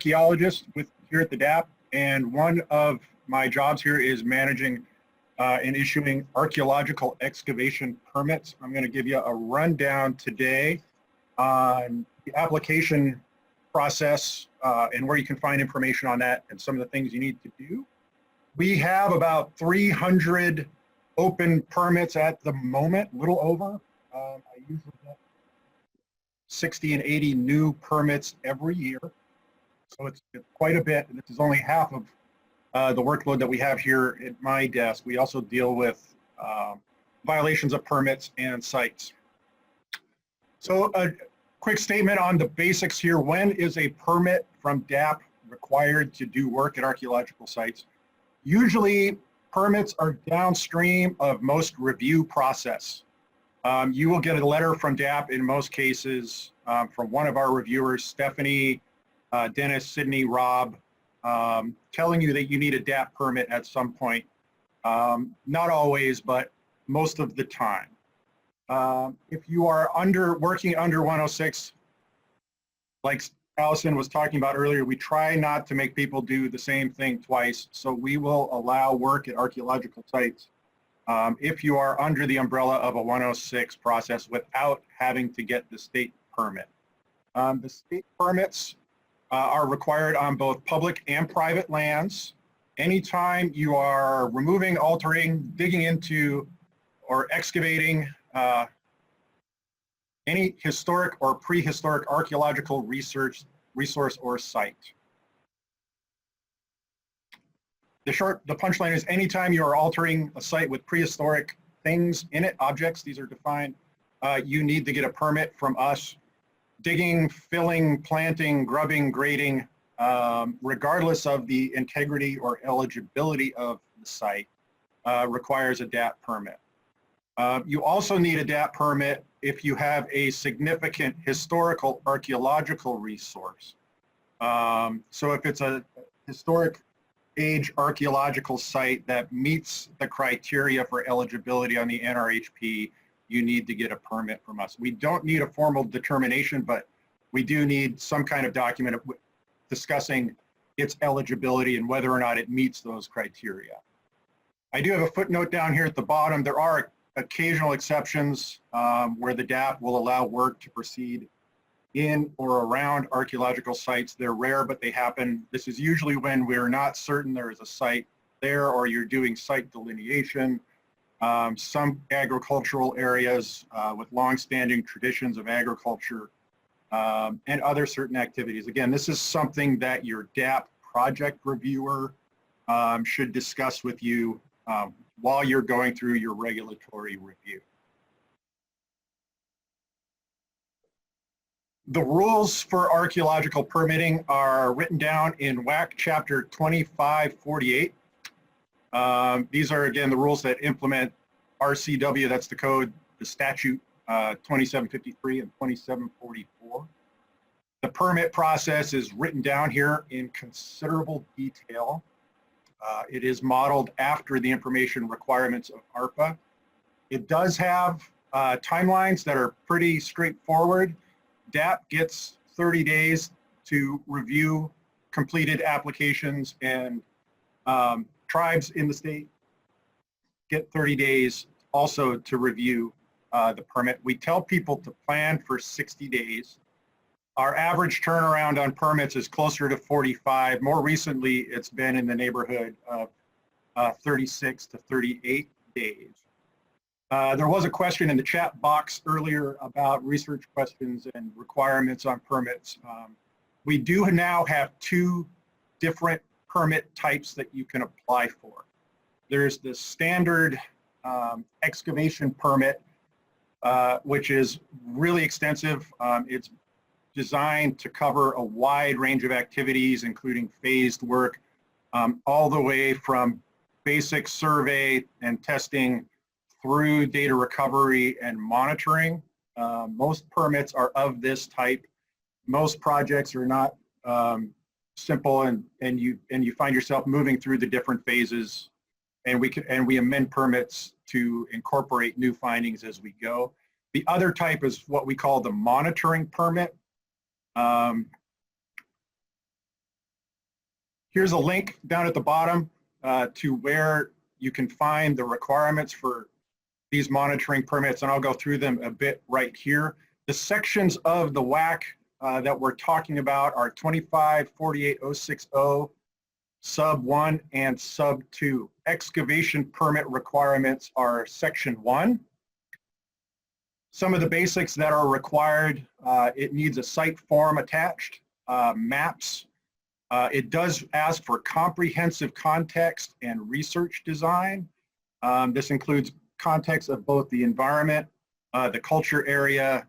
archaeologist here at the DAHP, and one of my jobs here is managing and issuing archaeological excavation permits. I'm going to give you a rundown today on the application process and where you can find information on that and some of the things you need to do. We have about 300 open permits at the moment, a little over. I usually get 60 and 80 new permits every year. So it's quite a bit, and this is only half of the workload that we have here at my desk. We also deal with violations of permits and sites. So a quick statement on the basics here. When is a permit from DAHP required to do work at archaeological sites? Usually permits are downstream of most review process. You will get a letter from DAHP in most cases from one of our reviewers, Stephanie, Dennis, Sydney, Rob, telling you that you need a DAHP permit at some point. Not always, but most of the time. If you are working under 106, like Allison was talking about earlier, we try not to make people do the same thing twice. So we will allow work at archaeological sites if you are under the umbrella of a 106 process without having to get the state permit. The state permits are required on both public and private lands. Anytime you are removing, altering, digging into, or excavating any historic or prehistoric archaeological resource or site. The punchline is anytime you are altering a site with prehistoric things in it, objects, these are defined, you need to get a permit from us. Digging, filling, planting, grubbing, grading, regardless of the integrity or eligibility of the site, requires a DAHP permit. You also need a DAHP permit if you have a significant historical archaeological resource. So if it's a historic age archaeological site that meets the criteria for eligibility on the NRHP, you need to get a permit from us. We don't need a formal determination, but we do need some kind of document discussing its eligibility and whether or not it meets those criteria. I do have a footnote down here at the bottom. There are occasional exceptions where the DAHP will allow work to proceed in or around archaeological sites. They're rare, but they happen. This is usually when we're not certain there is a site there or you're doing site delineation. Some agricultural areas with long-standing traditions of agriculture and other certain activities. Again, this is something that your DAHP project reviewer should discuss with you while you're going through your regulatory review. The rules for archaeological permitting are written down in WAC Chapter 2548. These are, again, the rules that implement RCW, that's the code, the statute 2753 and 2744. The permit process is written down here in considerable detail. It is modeled after the information requirements of ARPA. It does have timelines that are pretty straightforward. DAHP gets 30 days to review completed applications, and tribes in the state get 30 days also to review the permit. We tell people to plan for 60 days. Our average turnaround on permits is closer to 45. More recently, it's been in the neighborhood of 36 to 38 days. There was a question in the chat box earlier about research questions and requirements on permits. We do now have two different permit types that you can apply for. There's the standard excavation permit, which is really extensive. It's designed to cover a wide range of activities, including phased work, all the way from basic survey and testing through data recovery and monitoring. Most permits are of this type. Most projects are not simple, and you find yourself moving through the different phases, and we amend permits to incorporate new findings as we go. The other type is what we call the monitoring permit. Here's a link down at the bottom to where you can find the requirements for these monitoring permits, and I'll go through them a bit right here. The sections of the WAC that we're talking about are 25-48-060, sub 1 and sub 2. Excavation permit requirements are section 1. Some of the basics that are required, it needs a site form attached, maps. It does ask for comprehensive context and research design. This includes context of both the environment, the culture area,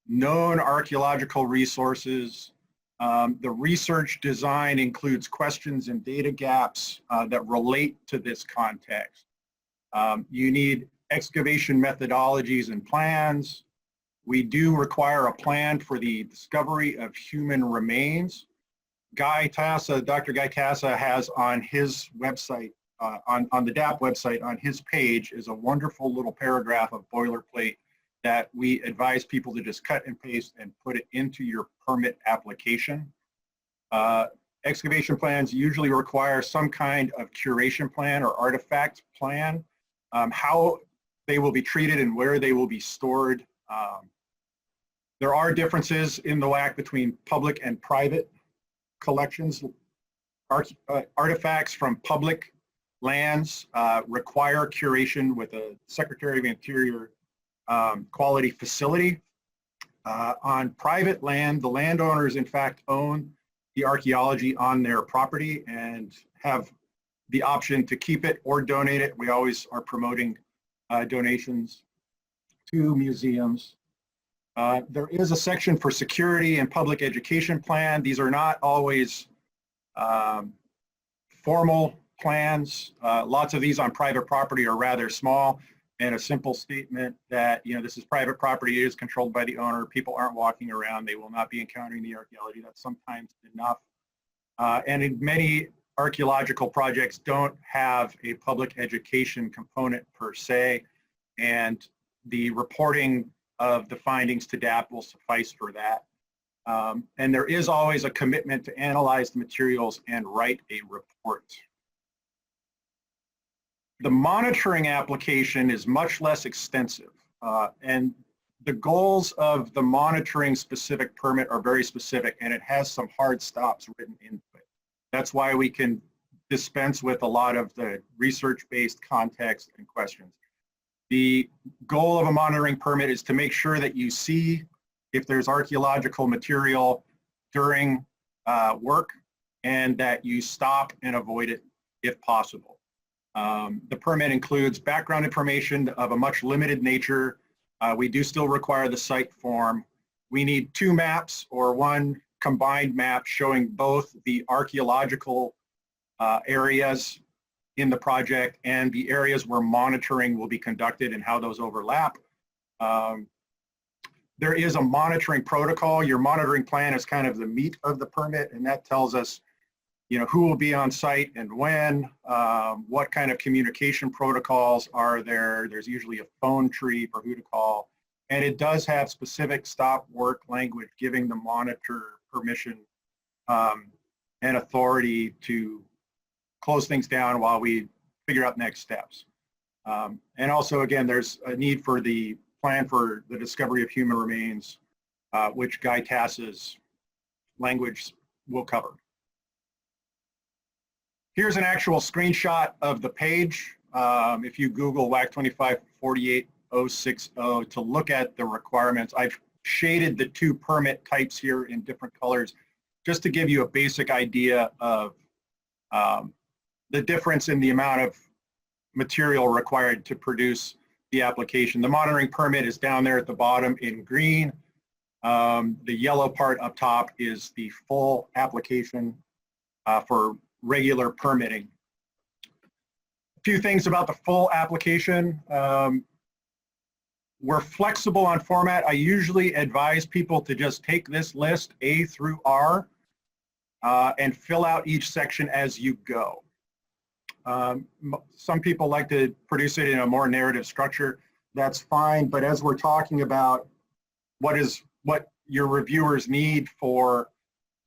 known archaeological resources. The research design includes questions and data gaps that relate to this context. You need excavation methodologies and plans. We do require a plan for the discovery of human remains. Dr. Guy Tassa has on his website, on the DAHP website, on his page is a wonderful little paragraph of boilerplate that we advise people to just cut and paste and put it into your permit application. Excavation plans usually require some kind of curation plan or artifact plan, how they will be treated and where they will be stored. There are differences in the WAC between public and private collections. Artifacts from public lands require curation with a Secretary of Interior quality facility. On private land, the landowners in fact own the archaeology on their property and have the option to keep it or donate it. We always are promoting donations to museums. There is a section for security and public education plan. These are not always formal plans. Lots of these on private property are rather small, and a simple statement that, you know, this is private property, it is controlled by the owner, people aren't walking around, they will not be encountering the archaeology. That's sometimes enough. And in many archaeological projects don't have a public education component per se, and the reporting of the findings to DAHP will suffice for that. And there is always a commitment to analyze the materials and write a report. The monitoring application is much less extensive, and the goals of the monitoring specific permit are very specific, and it has some hard stops written into it. That's why we can dispense with a lot of the research-based context and questions. The goal of a monitoring permit is to make sure that you see if there's archaeological material during work, and that you stop and avoid it if possible. The permit includes background information of a much limited nature. We do still require the site form. We need 2 maps or 1 combined map showing both the archaeological areas in the project and the areas where monitoring will be conducted and how those overlap. There is a monitoring protocol. Your monitoring plan is kind of the meat of the permit, and that tells us, you know, who will be on site and when, what kind of communication protocols are there. There's usually a phone tree for who to call, and it does have specific stop work language giving the monitor permission and authority to close things down while we figure out next steps. And also, again, there's a need for the plan for the discovery of human remains, which Guy Tassa's language will cover. Here's an actual screenshot of the page. If you Google WAC 25-48-060 to look at the requirements, I've shaded the 2 permit types here in different colors just to give you a basic idea of the difference in the amount of material required to produce the application. The monitoring permit is down there at the bottom in green. The yellow part up top is the full application for regular permitting. A few things about the full application. We're flexible on format. I usually advise people to just take this list A through R and fill out each section as you go. Some people like to produce it in a more narrative structure. That's fine, but as we're talking about what your reviewers need for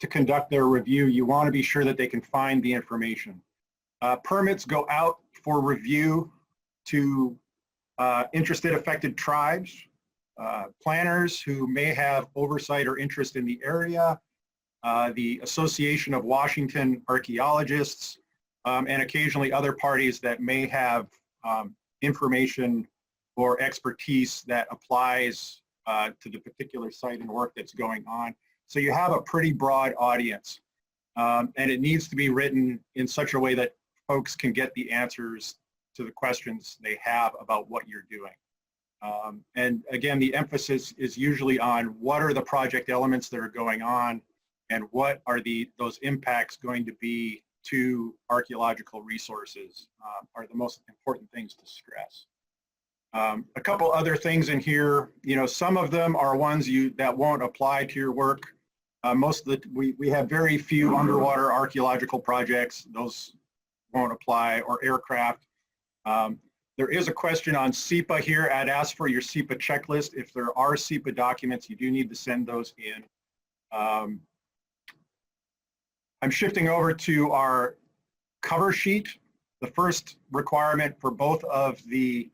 to conduct their review, you want to be sure that they can find the information. Permits go out for review to interested affected tribes, planners who may have oversight or interest in the area, the Association of Washington Archaeologists, and occasionally other parties that may have information or expertise that applies to the particular site and work that's going on. So you have a pretty broad audience, and it needs to be written in such a way that folks can get the answers to the questions they have about what you're doing. And again, the emphasis is usually on what are the project elements that are going on and what are those impacts going to be to archaeological resources are the most important things to stress. A couple other things in here, some of them are ones that won't apply to your work. Most of we have very few underwater archaeological projects. Those won't apply, or aircraft. There is a question on SEPA here. I'd ask for your SEPA checklist. If there are SEPA documents, you do need to send those in. I'm shifting over to our cover sheet. The first requirement for both of the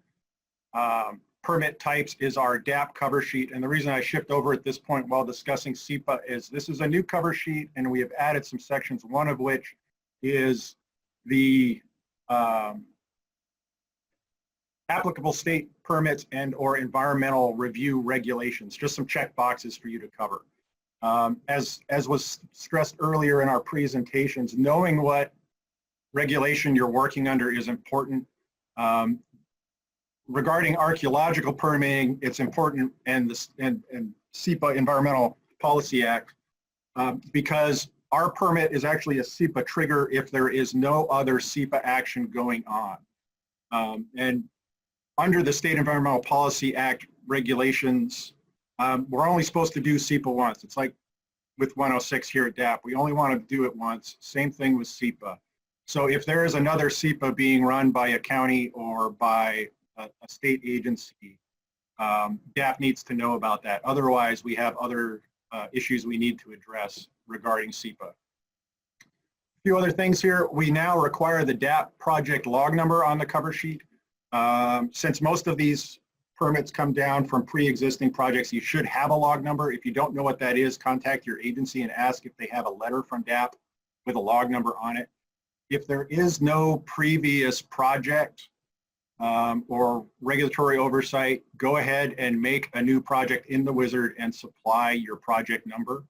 permit types is our DAHP cover sheet. And the reason I shift over at this point while discussing SEPA is this is a new cover sheet, and we have added some sections, one of which is the applicable state permits and or environmental review regulations, just some check boxes for you to cover. As was stressed earlier in our presentations, knowing what regulation you're working under is important. Regarding archaeological permitting, it's important, and SEPA Environmental Policy Act, because our permit is actually a SEPA trigger if there is no other SEPA action going on. And under the State Environmental Policy Act regulations, we're only supposed to do SEPA once. It's like with 106 here at DAHP, we only want to do it once. Same thing with SEPA. So if there is another SEPA being run by a county or by a state agency, DAHP needs to know about that. Otherwise, we have other issues we need to address regarding SEPA. A few other things here. We now require the DAHP project log number on the cover sheet. Since most of these permits come down from pre-existing projects, you should have a log number. If you don't know what that is, contact your agency and ask if they have a letter from DAHP with a log number on it. If there is no previous project or regulatory oversight, go ahead and make a new project in the wizard and supply your project number.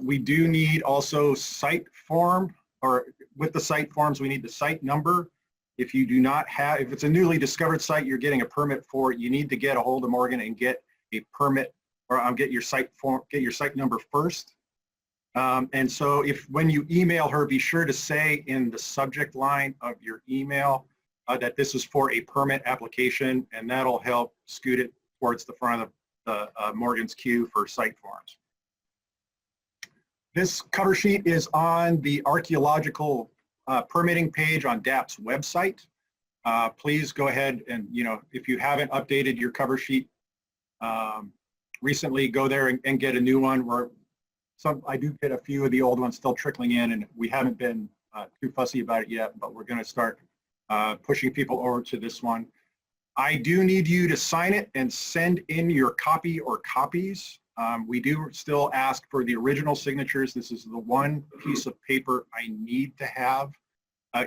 We do need also site form, or with the site forms, we need the site number. If you do not have, if it's a newly discovered site you're getting a permit for, you need to get a hold of Morgan and get a permit, or get your site form, get your site number first. And so when you email her, be sure to say in the subject line of your email that this is for a permit application, and that'll help scoot it towards the front of the Morgan's queue for site forms. This cover sheet is on the archaeological permitting page on DAHP's website. Please go ahead and, if you haven't updated your cover sheet recently, go there and get a new one. I do get a few of the old ones still trickling in, and we haven't been too fussy about it yet, but we're going to start pushing people over to this one. I do need you to sign it and send in your copy or copies. We do still ask for the original signatures. This is the one piece of paper I need to have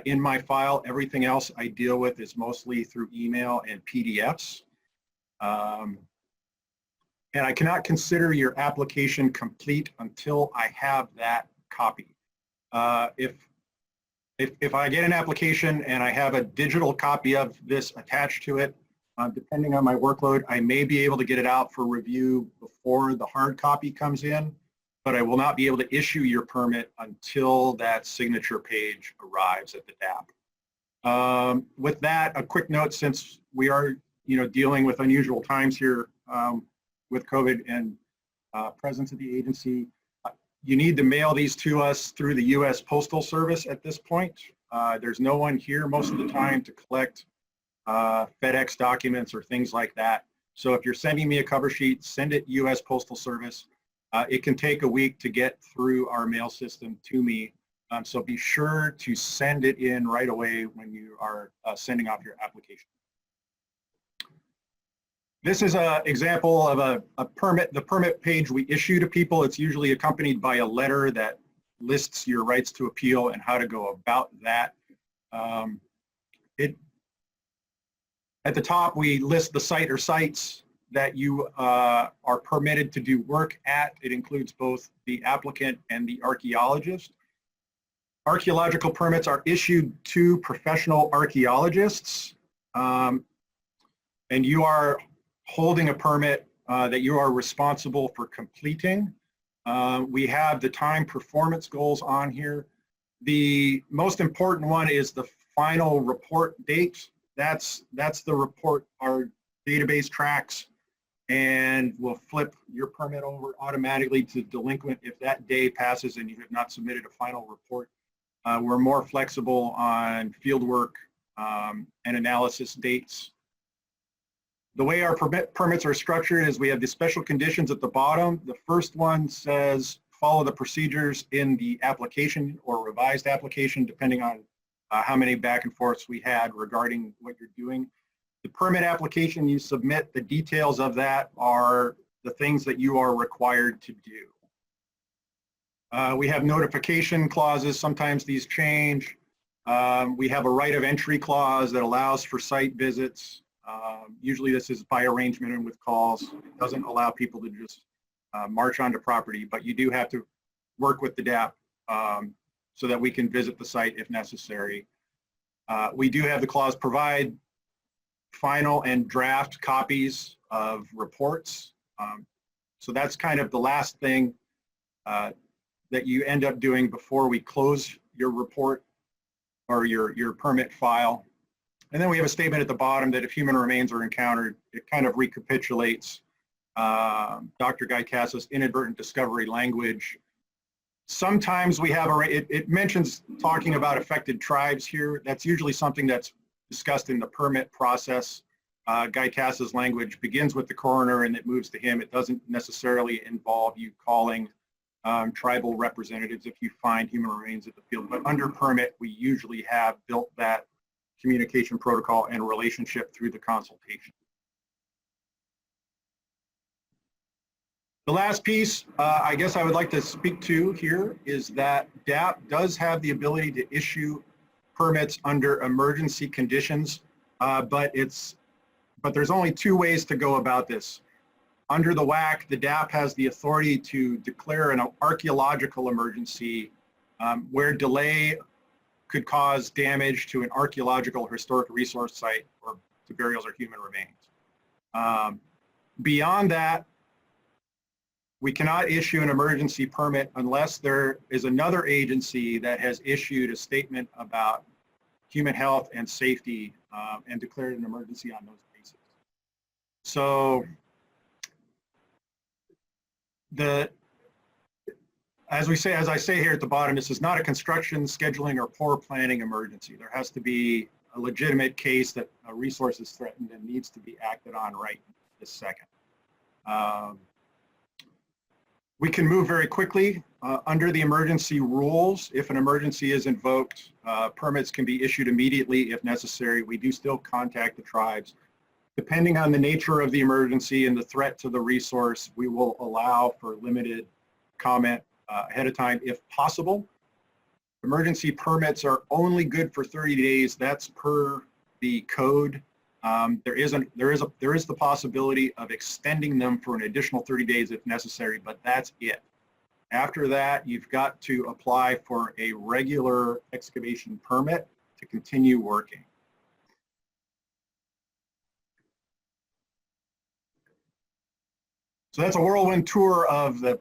in my file. Everything else I deal with is mostly through email and PDFs. And I cannot consider your application complete until I have that copy. If I get an application and I have a digital copy of this attached to it, depending on my workload, I may be able to get it out for review before the hard copy comes in, but I will not be able to issue your permit until that signature page arrives at the DAHP. With that, a quick note, since we are dealing with unusual times here with COVID and presence of the agency, you need to mail these to us through the U.S. Postal Service at this point. There's no one here most of the time to collect FedEx documents or things like that. So if you're sending me a cover sheet, send it U.S. Postal Service. It can take a week to get through our mail system to me. So be sure to send it in right away when you are sending off your application. This is an example of a permit, the permit page we issue to people. It's usually accompanied by a letter that lists your rights to appeal and how to go about that. At the top, we list the site or sites that you are permitted to do work at. It includes both the applicant and the archaeologist. Archaeological permits are issued to professional archaeologists, and you are holding a permit that you are responsible for completing. We have the time performance goals on here. The most important one is the final report date. That's the report our database tracks, and will flip your permit over automatically to delinquent if that day passes and you have not submitted a final report. We're more flexible on fieldwork and analysis dates. The way our permits are structured is we have the special conditions at the bottom. The first one says follow the procedures in the application or revised application, depending on how many back and forths we had regarding what you're doing. The permit application you submit, the details of that are the things that you are required to do. We have notification clauses. Sometimes these change. We have a right of entry clause that allows for site visits. Usually this is by arrangement and with calls. It doesn't allow people to just march onto property, but you do have to work with the DAHP so that we can visit the site if necessary. We do have the clause provide final and draft copies of reports. So that's kind of the last thing that you end up doing before we close your report or your permit file. And then we have a statement at the bottom that if human remains are encountered, it kind of recapitulates Dr. Guy Cassa's inadvertent discovery language. Sometimes we have it mentions talking about affected tribes here. That's usually something that's discussed in the permit process. Guy Cassa's language begins with the coroner and it moves to him. It doesn't necessarily involve you calling tribal representatives if you find human remains at the field. But under permit, we usually have built that communication protocol and relationship through the consultation. The last piece I guess I would like to speak to here is that DAHP does have the ability to issue permits under emergency conditions, but there's only two ways to go about this. Under the WAC, the DAHP has the authority to declare an archaeological emergency where delay could cause damage to an archaeological or historic resource site or to burials or human remains. Beyond that, we cannot issue an emergency permit unless there is another agency that has issued a statement about human health and safety and declared an emergency on those bases. So as I say here at the bottom, this is not a construction, scheduling, or poor planning emergency. There has to be a legitimate case that a resource is threatened and needs to be acted on right this second. We can move very quickly under the emergency rules. If an emergency is invoked, permits can be issued immediately if necessary. We do still contact the tribes. Depending on the nature of the emergency and the threat to the resource, we will allow for limited comment ahead of time if possible. Emergency permits are only good for 30 days. That's per the code. There is the possibility of extending them for an additional 30 days if necessary, but that's it. After that, you've got to apply for a regular excavation permit to continue working. So that's a whirlwind tour of the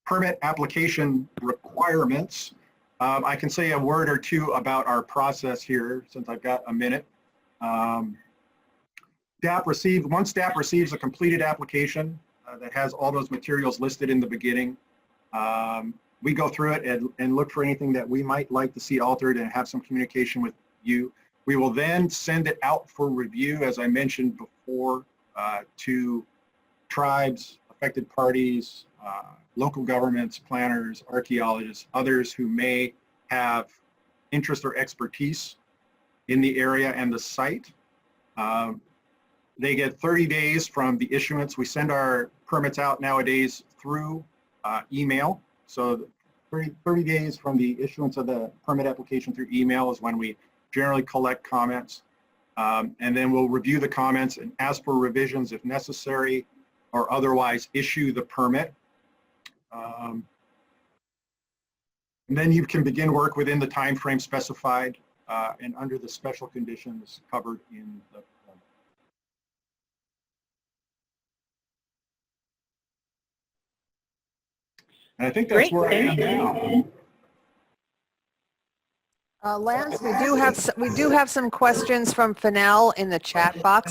permit application requirements. I can say a word or two about our process here since I've got a minute. Once DAHP receives a completed application that has all those materials listed in the beginning, we go through it and look for anything that we might like to see altered and have some communication with you. We will then send it out for review, as I mentioned before, to tribes, affected parties, local governments, planners, archaeologists, others who may have interest or expertise in the area and the site. They get 30 days from the issuance. We send our permits out nowadays through email. So 30 days from the issuance of the permit application through email is when we generally collect comments. And then we'll review the comments and ask for revisions if necessary, or otherwise issue the permit. And then you can begin work within the time frame specified and under the special conditions covered in the permit. And I think that's where I am now. Lance, we do have some questions from Fennell in the chat box.